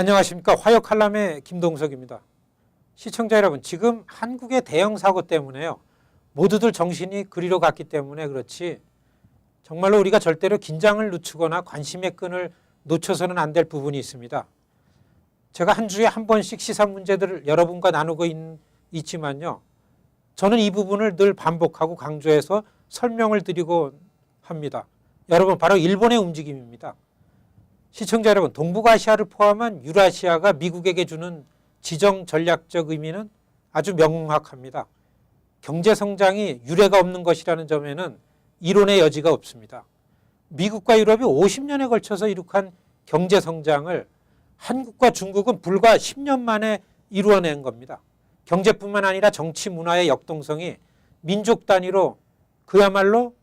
안녕하십니까. 화요칼럼의 김동석입니다. 시청자 여러분, 지금 한국의 대형 사고 때문에요, 모두들 정신이 그리로 갔기 때문에 그렇지 정말로 우리가 절대로 긴장을 늦추거나 관심의 끈을 놓쳐서는 안 될 부분이 있습니다. 제가 한 주에 한 번씩 시사 문제들을 여러분과 나누고 있지만요, 저는 이 부분을 늘 반복하고 강조해서 설명을 드리고 합니다. 여러분, 바로 일본의 움직임입니다. 시청자 여러분, 동북아시아를 포함한 유라시아가 미국에게 주는 지정 전략적 의미는 아주 명확합니다. 경제성장이 유례가 없는 것이라는 점에는 이론의 여지가 없습니다. 미국과 유럽이 50년에 걸쳐서 이룩한 경제성장을 한국과 중국은 불과 10년 만에 이루어낸 겁니다. 경제뿐만 아니라 정치 문화의 역동성이 민족 단위로 그야말로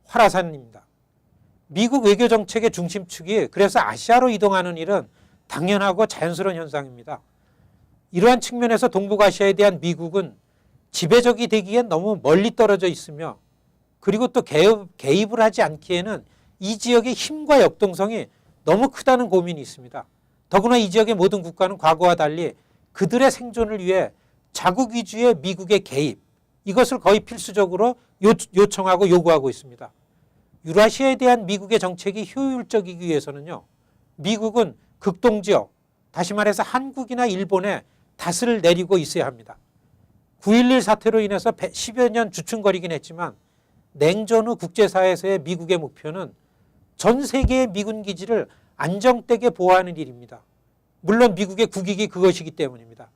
활화산입니다. 미국 외교정책의 중심축이 그래서 아시아로 이동하는 일은 당연하고 자연스러운 현상입니다. 이러한 측면에서 동북아시아에 대한 미국은 지배적이 되기엔 너무 멀리 떨어져 있으며, 그리고 또 개입을 하지 않기에는 이 지역의 힘과 역동성이 너무 크다는 고민이 있습니다. 더구나 이 지역의 모든 국가는 과거와 달리 그들의 생존을 위해 자국 위주의 미국의 개입, 이것을 거의 필수적으로 요청하고 요구하고 있습니다. 유라시아에 대한 미국의 정책이 효율적이기 위해서는요, 미국은 극동지역, 다시 말해서 한국이나 일본에 닷을 내리고 있어야 합니다. 9.11 사태로 인해서 10여 년 주춤거리긴 했지만 냉전 후 국제사회에서의 미국의 목표는 전 세계의 미군 기지를 안정되게 보호하는 일입니다. 물론 미국의 국익이 그것이기 때문입니다.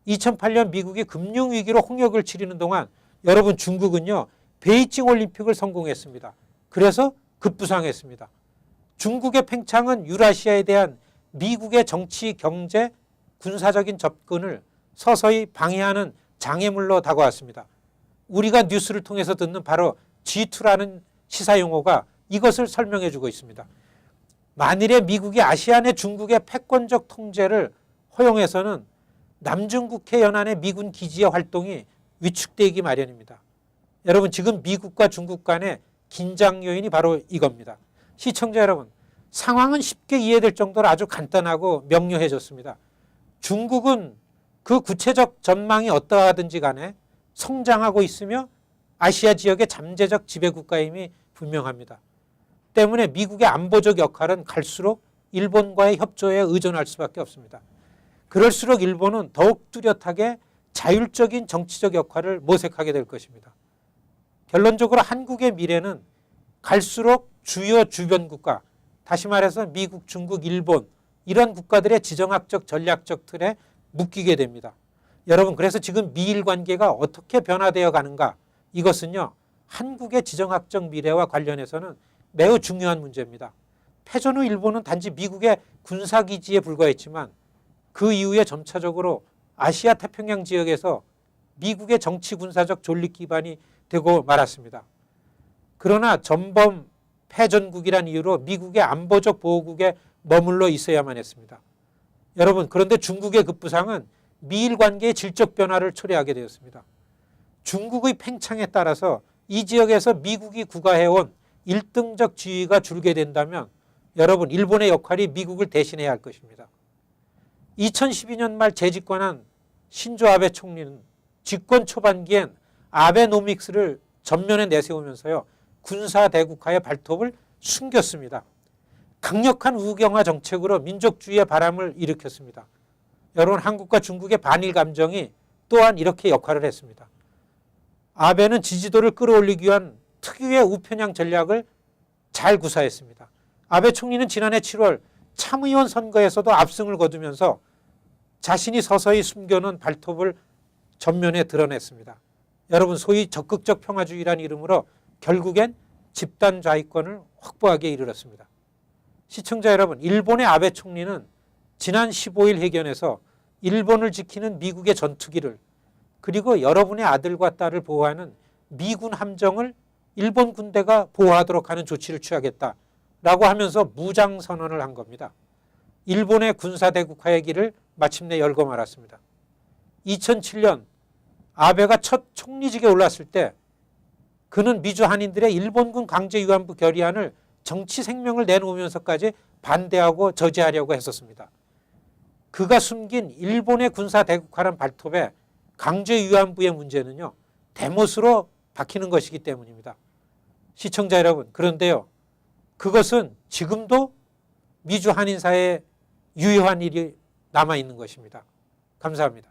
2008년 미국이 금융위기로 홍역을 치르는 동안 여러분, 중국은요 베이징 올림픽을 성공했습니다. 그래서 급부상했습니다. 중국의 팽창은 유라시아에 대한 미국의 정치, 경제, 군사적인 접근을 서서히 방해하는 장애물로 다가왔습니다. 우리가 뉴스를 통해서 듣는 바로 G2라는 시사용어가 이것을 설명해 주고 있습니다. 만일에 미국이 아시아 내 중국의 패권적 통제를 허용해서는 남중국해 연안의 미군 기지의 활동이 위축되기 마련입니다. 여러분, 지금 미국과 중국 간의 긴장 요인이 바로 이겁니다. 시청자 여러분, 상황은 쉽게 이해될 정도로 아주 간단하고 명료해졌습니다. 중국은 그 구체적 전망이 어떠하든지 간에 성장하고 있으며 아시아 지역의 잠재적 지배국가임이 분명합니다. 때문에 미국의 안보적 역할은 갈수록 일본과의 협조에 의존할 수밖에 없습니다. 그럴수록 일본은 더욱 뚜렷하게 자율적인 정치적 역할을 모색하게 될 것입니다. 결론적으로 한국의 미래는 갈수록 주요 주변 국가, 다시 말해서 미국, 중국, 일본, 이런 국가들의 지정학적 전략적 틀에 묶이게 됩니다. 여러분, 그래서 지금 미일 관계가 어떻게 변화되어 가는가, 이것은요 한국의 지정학적 미래와 관련해서는 매우 중요한 문제입니다. 패전 후 일본은 단지 미국의 군사기지에 불과했지만 그 이후에 점차적으로 아시아 태평양 지역에서 미국의 정치 군사적 존립 기반이 되고 말았습니다. 그러나 전범 패전국이란 이유로 미국의 안보적 보호국에 머물러 있어야만 했습니다. 여러분, 그런데 중국의 급부상은 미일 관계의 질적 변화를 초래하게 되었습니다. 중국의 팽창에 따라서 이 지역에서 미국이 구가해온 1등적 지위가 줄게 된다면 여러분, 일본의 역할이 미국을 대신해야 할 것입니다. 2012년 말 재집권한 신조 아베 총리는 집권 초반기엔 아베노믹스를 전면에 내세우면서요 군사 대국화의 발톱을 숨겼습니다. 강력한 우경화 정책으로 민족주의의 바람을 일으켰습니다. 여러분, 한국과 중국의 반일 감정이 또한 이렇게 역할을 했습니다. 아베는 지지도를 끌어올리기 위한 특유의 우편향 전략을 잘 구사했습니다. 아베 총리는 지난해 7월 참의원 선거에서도 압승을 거두면서 자신이 서서히 숨겨놓은 발톱을 전면에 드러냈습니다. 여러분, 소위 적극적 평화주의라는 이름으로 결국엔 집단 좌위권을 확보하기에 이르렀습니다. 시청자 여러분, 일본의 아베 총리는 지난 15일 회견에서 일본을 지키는 미국의 전투기를, 그리고 여러분의 아들과 딸을 보호하는 미군 함정을 일본 군대가 보호하도록 하는 조치를 취하겠다라고 하면서 무장선언을 한 겁니다. 일본의 군사대국화의 길을 마침내 열고 말았습니다. 2007년 아베가 첫 총리직에 올랐을 때 그는 미주 한인들의 일본군 강제 위안부 결의안을 정치 생명을 내놓으면서까지 반대하고 저지하려고 했었습니다. 그가 숨긴 일본의 군사 대국화란 발톱에 강제 위안부의 문제는요, 대못으로 박히는 것이기 때문입니다. 시청자 여러분, 그런데요, 그것은 지금도 미주 한인 사회에 유효한 일이 남아 있는 것입니다. 감사합니다.